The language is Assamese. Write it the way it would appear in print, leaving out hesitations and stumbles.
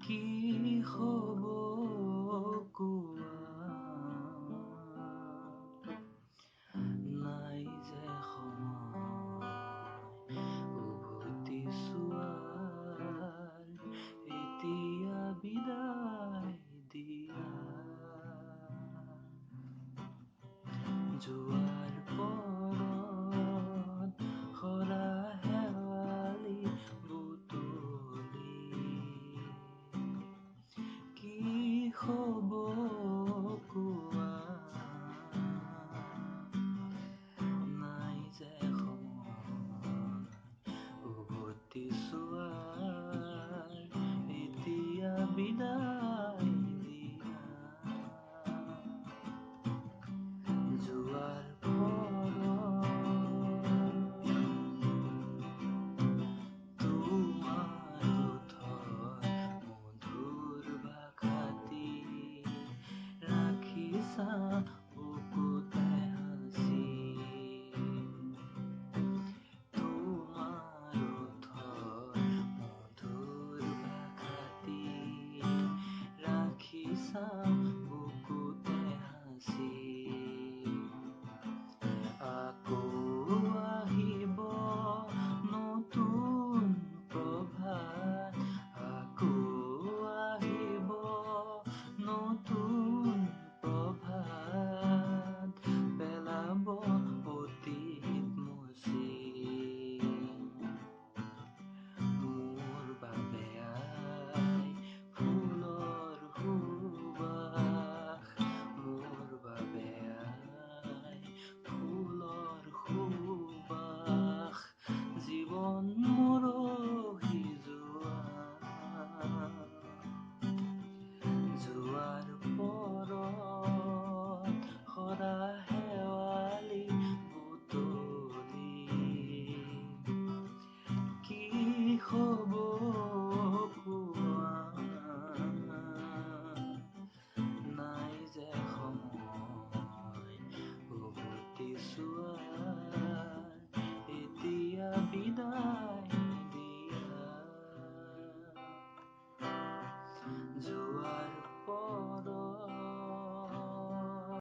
কি হ'ব কোৱা নাই যে সময় উভতি চোৱাৰ এতিয়া বিদায় দিয়া যোৱাৰ পৰত সৰা শেৱালি বুটলি কি হ'ব কোৱা নাই যে সময় উভতি চোৱাৰ এতিয়া বিদায় দিয়া যোৱাৰ পৰত তোমাৰ ওঠৰ মধুৰ ভাষাতি ৰাখিছা বুকুতে সাঁচি তোমাৰ ওঠৰ মধুৰ ভাষাতি ৰাখিছা